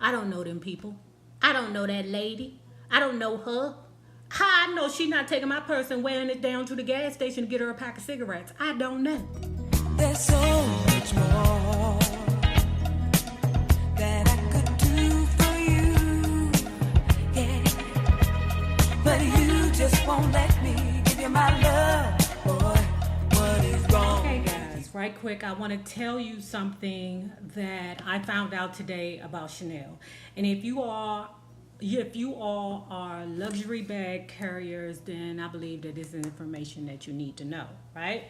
I don't know them people. I don't know that lady. I don't know her. How I know she not taking my purse and wearing it down to the gas station to get her a pack of cigarettes? I don't know. There's so much more that I could do for you, yeah. But you just won't let me give you my love, boy. What is wrong? Okay, guys, right quick, I want to tell you something that I found out today about Chanel. And if you all are luxury bag carriers, then I believe that this is information that you need to know, right?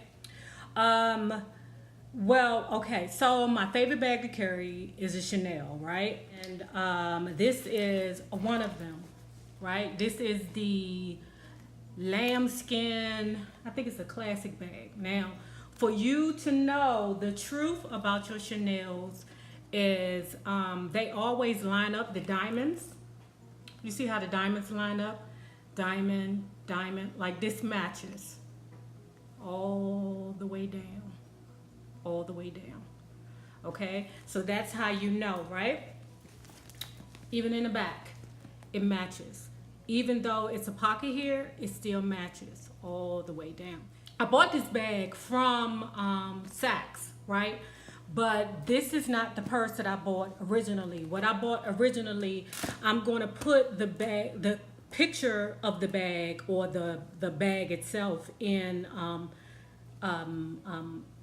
Well, okay, so my favorite bag to carry is a Chanel, right? And this is one of them, right? This is the lambskin, I think it's a classic bag. Now, for you to know the truth about your Chanels is they always line up the diamonds. You see how the diamonds line up? Diamond, diamond, like this matches all the way down, all the way down. Okay, so that's how you know, right? Even in the back, it matches. Even though it's a pocket here, it still matches all the way down. I bought this bag from Saks, right? But this is not the purse that I bought originally. What I bought originally, I'm going to put the picture of the bag or the bag itself in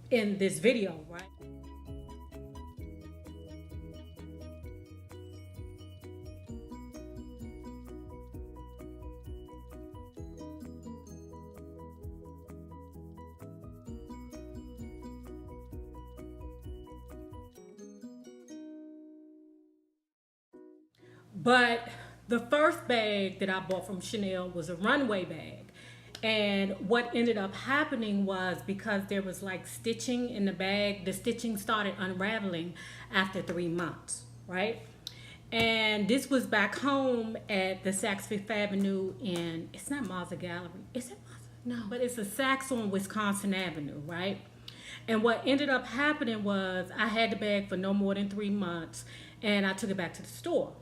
this video, right? But the first bag that I bought from Chanel was a runway bag. And what ended up happening was, because there was like stitching in the bag, the stitching started unraveling after 3 months, right? And this was back home at the Saks Fifth Avenue in, it's not Mazda Gallery. Is it Mazda? No, but it's a Saks on Wisconsin Avenue, right? And what ended up happening was I had the bag for no more than 3 months and I took it back to the store.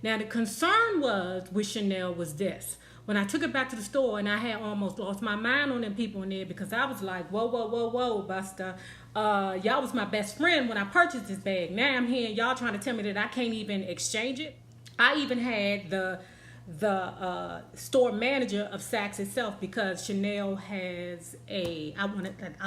Now, the concern was with Chanel was this. When I took it back to the store, and I had almost lost my mind on them people in there, because I was like, whoa, whoa, whoa, whoa, Buster. Y'all was my best friend when I purchased this bag. Now I'm hearing y'all trying to tell me that I can't even exchange it. I even had the store manager of Saks itself, because Chanel has a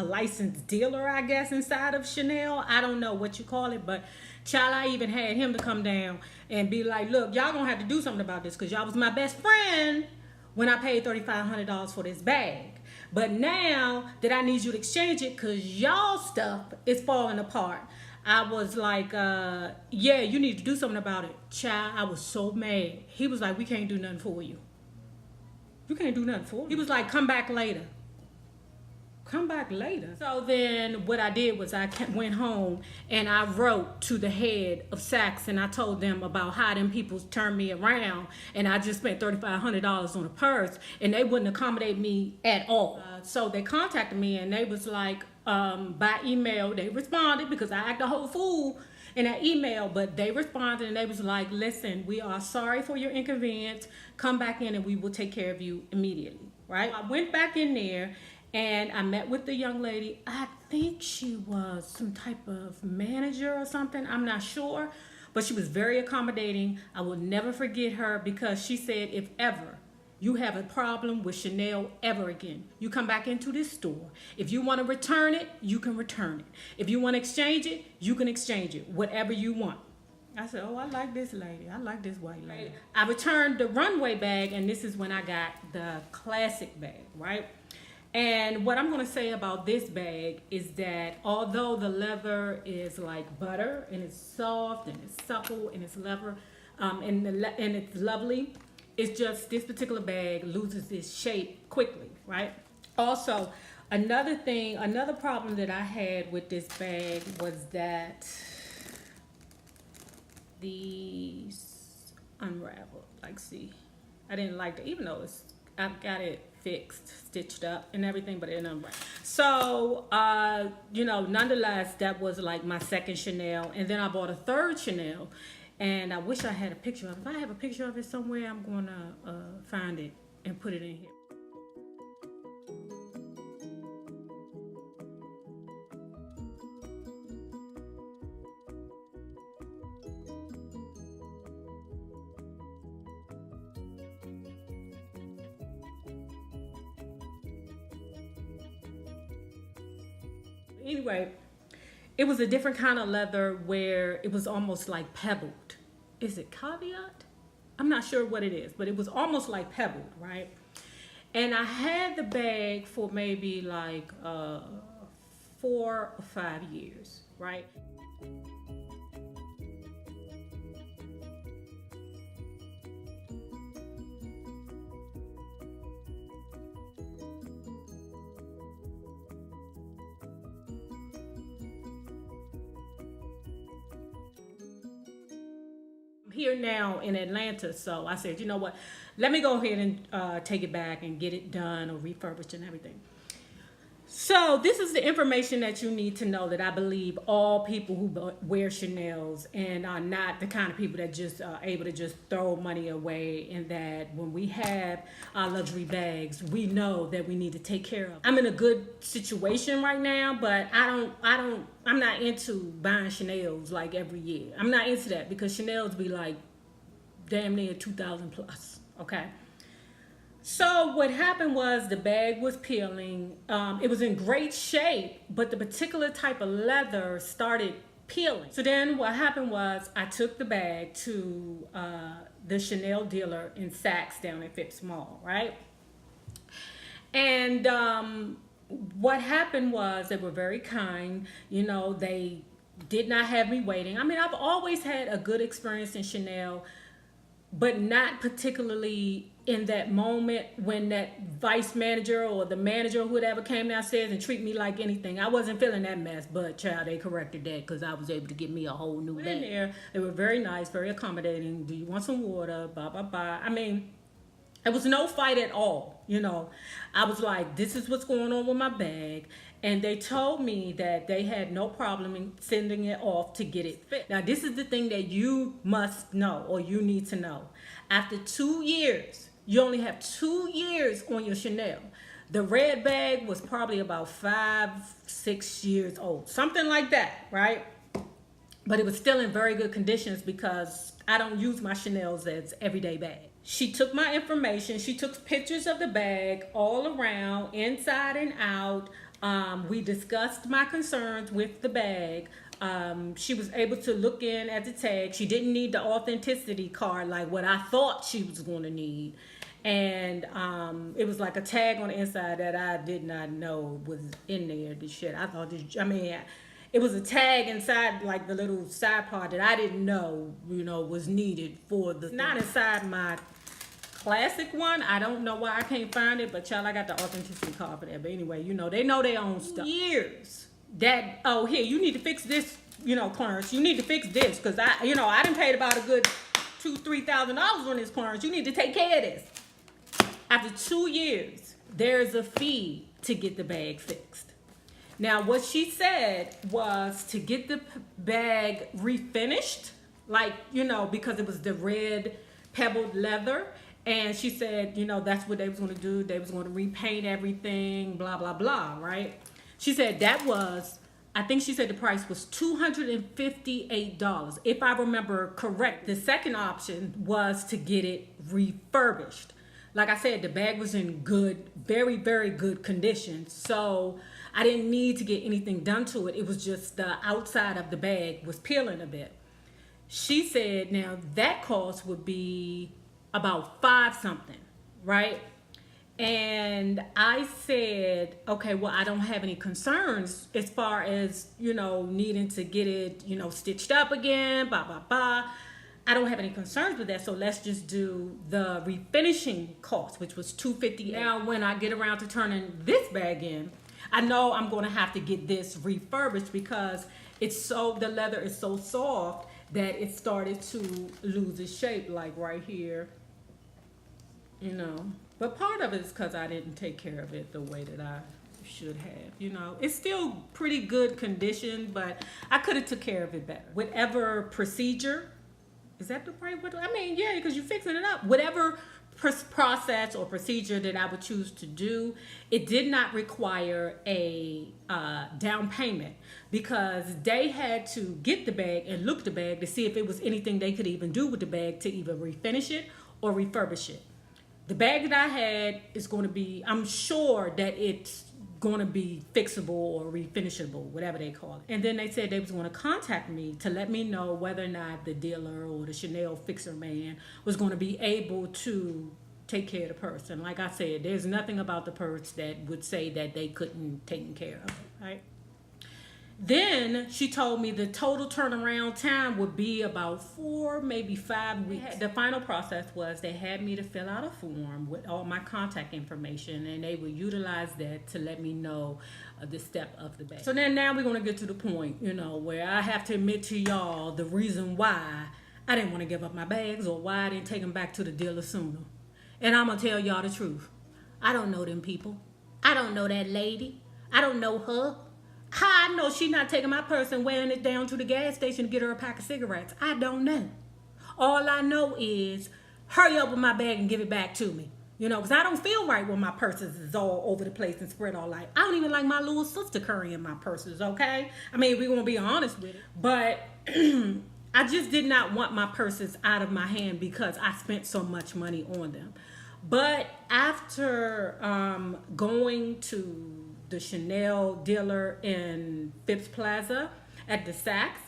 licensed dealer, I guess, inside of Chanel. I don't know what you call it, but child, I even had him to come down and be like, look, y'all gonna have to do something about this, because y'all was my best friend when I paid $3,500 for this bag. But now that I need you to exchange it because y'all stuff is falling apart, I was like, yeah, you need to do something about it. Child, I was so mad. He was like, we can't do nothing for you. You can't do nothing for me. He was like, come back later. Come back later. So then what I did was I went home and I wrote to the head of Saks, and I told them about how them people turned me around, and I just spent $3,500 on a purse and they wouldn't accommodate me at all. So they contacted me and they was like, by email, they responded, because I act a whole fool in that email, but they responded and they was like, listen, we are sorry for your inconvenience. Come back in and we will take care of you immediately, right? I went back in there and I met with the young lady. I think she was some type of manager or something. I'm not sure, but she was very accommodating. I will never forget her, because she said, if ever you have a problem with Chanel ever again, you come back into this store. If you want to return it, you can return it. If you want to exchange it, you can exchange it, whatever you want. I said, oh, I like this lady. I like this white lady. I returned the runway bag, and this is when I got the classic bag, right? And what I'm going to say about this bag is that although the leather is like butter and it's soft and it's supple and it's leather and it's lovely, it's just this particular bag loses its shape quickly, right? Also, another problem that I had with this bag was that these unraveled. Like, see, I didn't like that, even though I've got it fixed, stitched up and everything, but it didn't unravel. So, you know, nonetheless, that was like my second Chanel. And then I bought a third Chanel. And I wish I had a picture of it. If I have a picture of it somewhere, I'm going to find it and put it in here. Anyway, it was a different kind of leather where it was almost like pebbled. Is it caveat? I'm not sure what it is, but it was almost like pebbled, right? And I had the bag for maybe like 4 or 5 years, right? Here now in Atlanta, so I said, you know what, let me go ahead and take it back and get it done or refurbished and everything. So this is the information that you need to know, that I believe all people who wear Chanel's and are not the kind of people that just are able to just throw money away, and that when we have our luxury bags, we know that we need to take care of. I'm in a good situation right now, but I'm not into buying Chanel's like every year. I'm not into that because Chanel's be like damn near 2,000 plus, okay? So what happened was the bag was peeling. It was in great shape, but the particular type of leather started peeling. So then what happened was I took the bag to the Chanel dealer in Saks down at Phipps Mall, right? And what happened was they were very kind. You know, they did not have me waiting. I mean, I've always had a good experience in Chanel, but not particularly in that moment when that vice manager or the manager or whatever came downstairs and treated me like anything. I wasn't feeling that mess, but child, they corrected that because I was able to get me a whole new bag. In there, they were very nice, very accommodating. Do you want some water? Blah, blah, blah. I mean, it was no fight at all, you know. I was like, this is what's going on with my bag. And they told me that they had no problem in sending it off to get it fixed. Now, this is the thing that you must know, or you need to know. After 2 years, you only have 2 years on your Chanel. The red bag was probably about 5, 6 years old, something like that, right? But it was still in very good conditions because I don't use my Chanel's as everyday bag. She took my information. She took pictures of the bag all around, inside and out. We discussed my concerns with the bag. She was able to look in at the tag. She didn't need the authenticity card like what I thought she was going to need. And it was like a tag on the inside that I did not know was in there. The shit. I thought it was a tag inside like the little side part that I didn't know, you know, was needed for the. Not inside my classic one. I don't know why I can't find it, but child, I got the authenticity card for that. But anyway, you know, they know their own stuff. Years that, oh, here, you need to fix this, you know, Clarence. You need to fix this because I done paid about a good $2,000-3,000 on this, Clarence. You need to take care of this. After 2 years, there's a fee to get the bag fixed. Now, what she said was to get the bag refinished, like, you know, because it was the red pebbled leather. And she said, you know, that's what they was going to do. They was going to repaint everything, blah, blah, blah, right? She said that was, I think she said the price was $258, if I remember correct. The second option was to get it refurbished. Like I said, the bag was in good, very, very good condition. So I didn't need to get anything done to it. It was just the outside of the bag was peeling a bit. She said, now that cost would be about 5 something, right? And I said, okay, well, I don't have any concerns as far as, you know, needing to get it, you know, stitched up again, blah, blah, blah. I don't have any concerns with that, so let's just do the refinishing cost, which was $258. Now, when I get around to turning this bag in, I know I'm going to have to get this refurbished because the leather is so soft that it started to lose its shape, like right here, you know. But part of it is because I didn't take care of it the way that I should have, you know. It's still pretty good condition, but I could have took care of it better. Whatever procedure Is that the right word? I mean, yeah, because you're fixing it up. Whatever process or procedure that I would choose to do, it did not require a down payment because they had to get the bag and look at the bag to see if it was anything they could even do with the bag to either refinish it or refurbish it. The bag that I had is going to be, I'm sure that it's going to be fixable or refinishable, whatever they call it. And then they said they was going to contact me to let me know whether or not the dealer or the Chanel fixer man was going to be able to take care of the purse. And like I said, there's nothing about the purse that would say that they couldn't take care of it, right? Then she told me the total turnaround time would be about 4, maybe 5 weeks. The final process was they had me to fill out a form with all my contact information, and they would utilize that to let me know the step of the bag. So then now we're going to get to the point, where I have to admit to y'all the reason why I didn't want to give up my bags or why I didn't take them back to the dealer sooner. And I'm going to tell y'all the truth. I don't know them people. I don't know that lady. I don't know her. How I know she not taking my purse and wearing it down to the gas station to get her a pack of cigarettes? I don't know. All I know is hurry up with my bag and give it back to me. Because I don't feel right when my purses is all over the place and spread all like. I don't even like my little sister carrying my purses, okay? I mean, we're going to be honest with it. But I just did not want my purses out of my hand because I spent so much money on them. But after going to the Chanel dealer in Phipps Plaza at the Saks,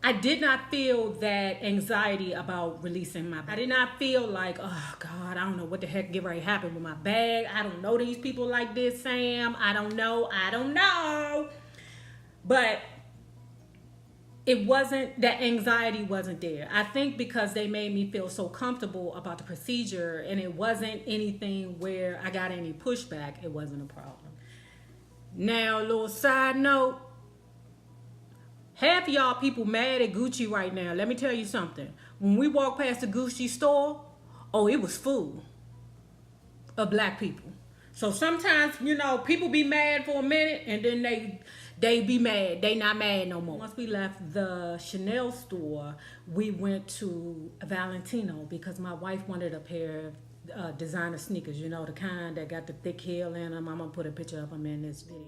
I did not feel that anxiety about releasing my bag. I did not feel like, oh God, I don't know what the heck get ready to happen with my bag. I don't know these people like this, Sam. I don't know. But it wasn't, that anxiety wasn't there. I think because they made me feel so comfortable about the procedure and it wasn't anything where I got any pushback, it wasn't a problem. Now, a little side note, half of y'all people mad at Gucci right now. Let me tell you something. When we walked past the Gucci store, it was full of black people. So sometimes, people be mad for a minute and then they be mad. They not mad no more. Once we left the Chanel store, we went to Valentino because my wife wanted a pair of designer sneakers, the kind that got the thick heel in them. I'm gonna put a picture of them in this video.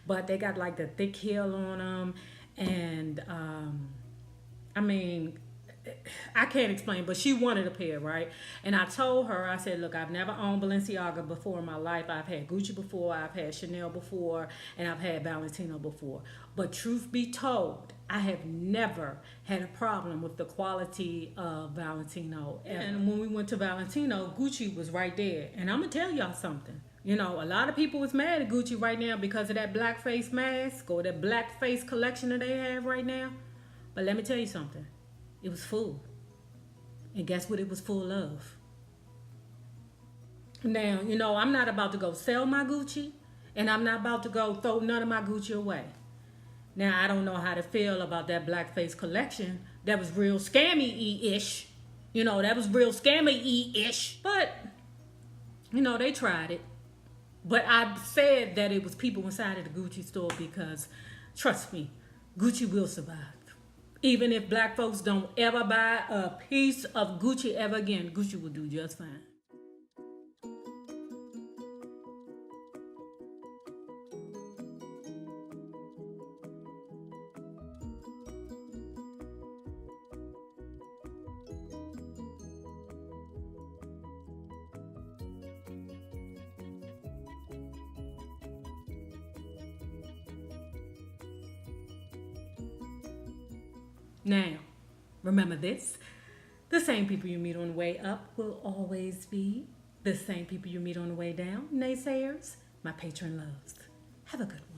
But they got like the thick heel on them, and I mean, I can't explain, but she wanted a pair, right? And I told her, I said, look, I've never owned Balenciaga before in my life. I've had Gucci before, I've had Chanel before, and I've had Valentino before. But truth be told, I have never had a problem with the quality of Valentino. And when we went to Valentino, Gucci was right there. And I'm going to tell y'all something. A lot of people was mad at Gucci right now because of that blackface mask or that blackface collection that they have right now. But let me tell you something. It was full. And guess what it was full of? Now, I'm not about to go sell my Gucci, and I'm not about to go throw none of my Gucci away. Now, I don't know how to feel about that blackface collection. That was real scammy-ish. That was real scammy-ish. But, they tried it. But I said that it was people inside of the Gucci store because, trust me, Gucci will survive. Even if black folks don't ever buy a piece of Gucci ever again, Gucci will do just fine. Now, remember this, the same people you meet on the way up will always be the same people you meet on the way down. Naysayers, my patron loves. Have a good one.